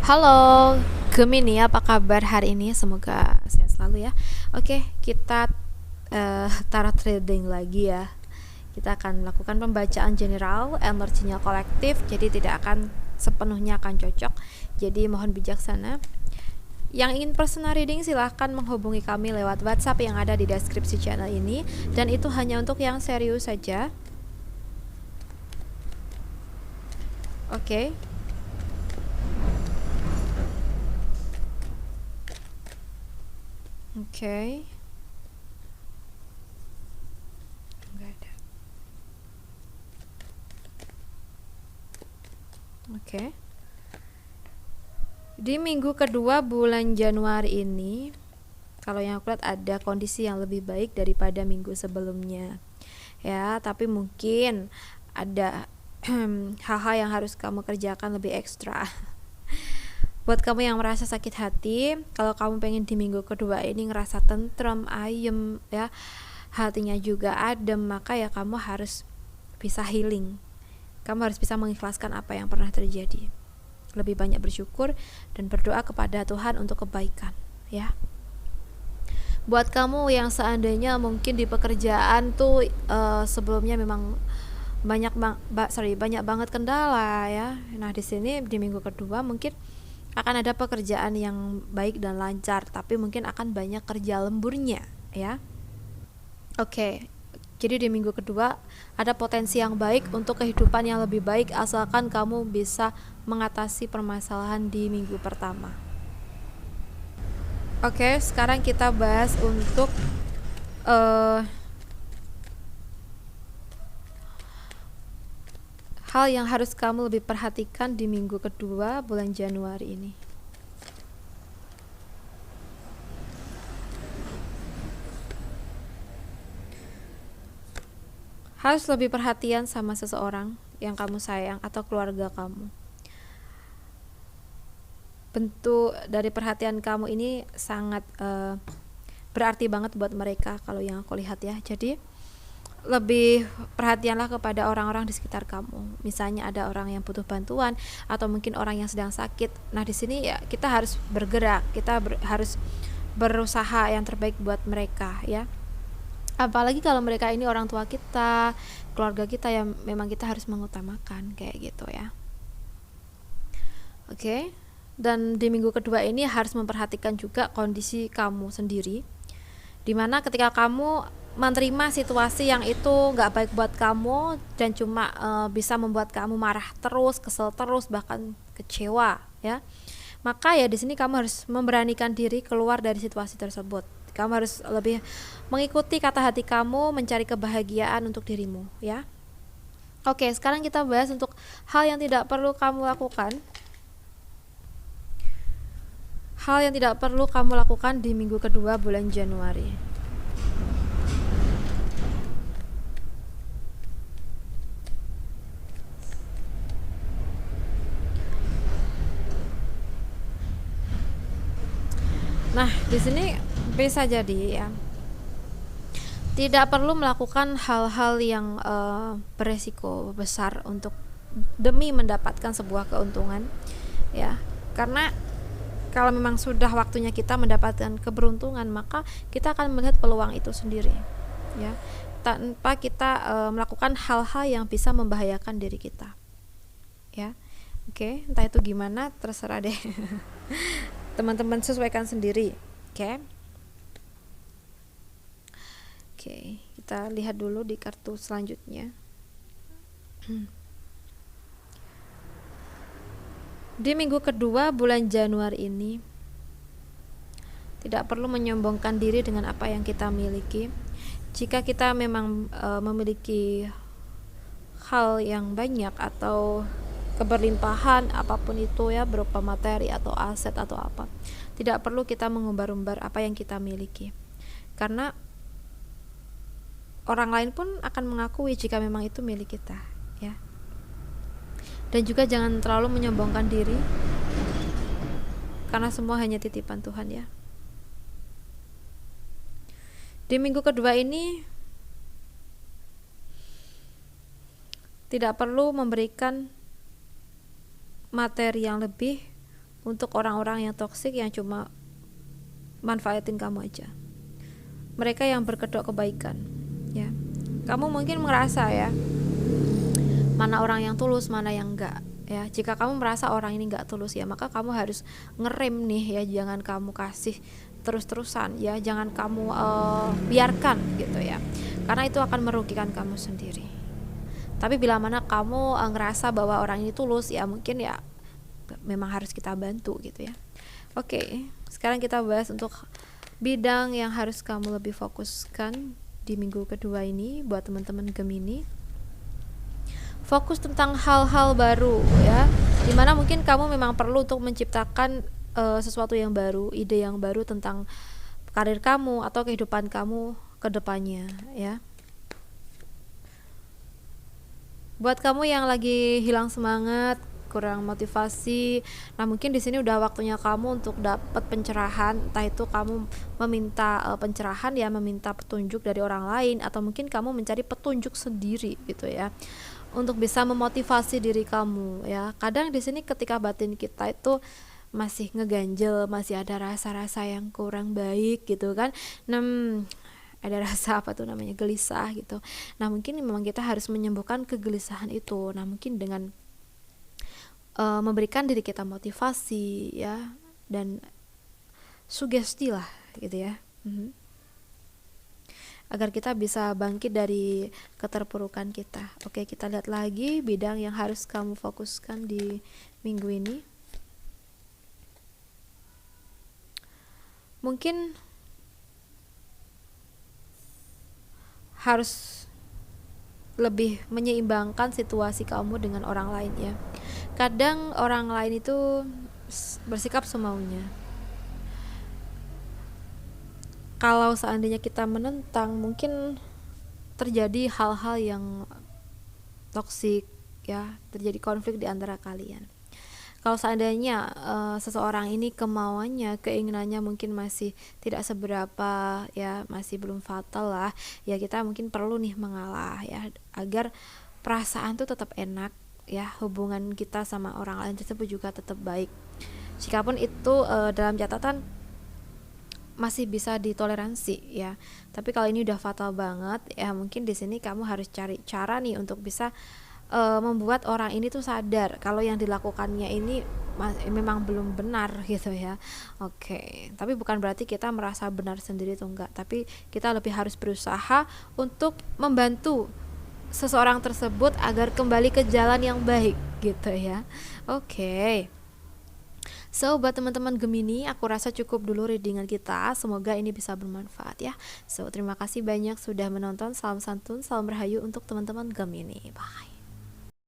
Halo, Gemini, apa kabar hari ini? Semoga sehat selalu ya. Oke, kita tarot trading lagi ya. Kita akan melakukan pembacaan general, energinya kolektif, jadi tidak akan sepenuhnya akan cocok. Jadi mohon bijaksana. Yang ingin personal reading silahkan menghubungi kami lewat WhatsApp yang ada di deskripsi channel ini, dan itu hanya untuk yang serius saja. Oke. Oke. Enggak ada. Oke. Di minggu kedua bulan Januari ini, kalau yang aku lihat ada kondisi yang lebih baik daripada minggu sebelumnya. Ya, tapi mungkin ada hal-hal yang harus kamu kerjakan lebih ekstra. Buat kamu yang merasa sakit hati, kalau kamu pengen di minggu kedua ini ngerasa tentrem, ayem ya, hatinya juga adem, maka ya kamu harus bisa healing. Kamu harus bisa mengikhlaskan apa yang pernah terjadi. Lebih banyak bersyukur dan berdoa kepada Tuhan untuk kebaikan, ya. Buat kamu yang seandainya mungkin di pekerjaan tuh sebelumnya memang banyak banget kendala ya. Nah, di sini di minggu kedua mungkin akan ada pekerjaan yang baik dan lancar, tapi mungkin akan banyak kerja lemburnya ya. Oke. Jadi di minggu kedua ada potensi yang baik untuk kehidupan yang lebih baik, asalkan kamu bisa mengatasi permasalahan di minggu pertama. Oke, sekarang kita bahas untuk hal yang harus kamu lebih perhatikan di minggu kedua bulan Januari ini. Harus lebih perhatian sama seseorang yang kamu sayang atau keluarga kamu. Bentuk dari perhatian kamu ini sangat berarti banget buat mereka kalau yang aku lihat ya. Jadi lebih perhatianlah kepada orang-orang di sekitar kamu. Misalnya ada orang yang butuh bantuan atau mungkin orang yang sedang sakit. Nah, di sini ya kita harus bergerak, kita harus berusaha yang terbaik buat mereka ya. Apalagi kalau mereka ini orang tua kita, keluarga kita, yang memang kita harus mengutamakan kayak gitu ya. Oke. Dan di minggu kedua ini harus memperhatikan juga kondisi kamu sendiri, dimana ketika kamu menerima situasi yang itu nggak baik buat kamu dan cuma bisa membuat kamu marah terus, kesel terus, bahkan kecewa ya, maka ya di sini kamu harus memberanikan diri keluar dari situasi tersebut. Kamu harus lebih mengikuti kata hati kamu, mencari kebahagiaan untuk dirimu ya. Oke, sekarang kita bahas untuk hal yang tidak perlu kamu lakukan. Hal yang tidak perlu kamu lakukan di minggu kedua bulan Januari. Nah, di sini bisa jadi ya, tidak perlu melakukan hal-hal yang beresiko besar untuk demi mendapatkan sebuah keuntungan ya. Karena kalau memang sudah waktunya kita mendapatkan keberuntungan, maka kita akan melihat peluang itu sendiri ya, tanpa kita melakukan hal-hal yang bisa membahayakan diri kita ya. Oke, entah itu gimana terserah deh. Teman-teman sesuaikan sendiri. Oke, kita lihat dulu di kartu selanjutnya. Di minggu kedua bulan Januari ini, tidak perlu menyombongkan diri dengan apa yang kita miliki. Jika kita memang memiliki hal yang banyak atau keberlimpahan apapun itu ya, berupa materi atau aset atau apa. Tidak perlu kita mengumbar-umbar apa yang kita miliki, karena orang lain pun akan mengakui jika memang itu milik kita ya. Dan juga jangan terlalu menyombongkan diri, karena semua hanya titipan Tuhan ya. Di minggu kedua ini tidak perlu memberikan materi yang lebih untuk orang-orang yang toksik yang cuma manfaatin kamu aja. Mereka yang berkedok kebaikan ya. Kamu mungkin merasa ya, mana orang yang tulus, mana yang enggak ya. Jika kamu merasa orang ini enggak tulus ya, maka kamu harus ngerem nih ya, jangan kamu kasih terus-terusan ya, jangan kamu biarkan gitu ya, karena itu akan merugikan kamu sendiri. Tapi bila mana kamu ngerasa bahwa orang ini tulus ya, mungkin ya memang harus kita bantu gitu ya. Oke, sekarang kita bahas untuk bidang yang harus kamu lebih fokuskan di minggu kedua ini buat teman-teman Gemini. Fokus tentang hal-hal baru ya, dimana mungkin kamu memang perlu untuk menciptakan sesuatu yang baru, ide yang baru tentang karir kamu atau kehidupan kamu ke depannya ya. Buat kamu yang lagi hilang semangat, kurang motivasi, nah mungkin di sini udah waktunya kamu untuk dapat pencerahan, entah itu kamu meminta pencerahan ya, meminta petunjuk dari orang lain, atau mungkin kamu mencari petunjuk sendiri gitu ya, untuk bisa memotivasi diri kamu ya. Kadang di sini ketika batin kita itu masih ngeganjel, masih ada rasa-rasa yang kurang baik gitu kan, ada rasa apa tuh namanya, gelisah gitu. Nah mungkin memang kita harus menyembuhkan kegelisahan itu. Nah mungkin dengan memberikan diri kita motivasi ya, dan sugesti lah gitu ya, agar kita bisa bangkit dari keterpurukan kita. Oke, kita lihat lagi bidang yang harus kamu fokuskan di minggu ini. Mungkin harus lebih menyeimbangkan situasi kamu dengan orang lain ya. Kadang orang lain itu bersikap semaunya. Kalau seandainya kita menentang, mungkin terjadi hal-hal yang toksik ya, terjadi konflik di antara kalian. Kalau seandainya seseorang ini kemauannya, keinginannya mungkin masih tidak seberapa ya, masih belum fatal lah ya, kita mungkin perlu nih mengalah ya, agar perasaan tuh tetap enak ya, hubungan kita sama orang lain tersebut juga tetap baik. Jikapun itu dalam catatan masih bisa ditoleransi ya, tapi kalau ini udah fatal banget ya, mungkin di sini kamu harus cari cara nih untuk bisa membuat orang ini tuh sadar kalau yang dilakukannya ini memang belum benar gitu ya. Oke, tapi bukan berarti kita merasa benar sendiri tuh enggak, tapi kita lebih harus berusaha untuk membantu seseorang tersebut agar kembali ke jalan yang baik gitu ya. Oke. So, buat teman-teman Gemini, aku rasa cukup dulu readingan kita. Semoga ini bisa bermanfaat ya. So, terima kasih banyak sudah menonton. Salam santun, salam rahayu untuk teman-teman Gemini. Bye.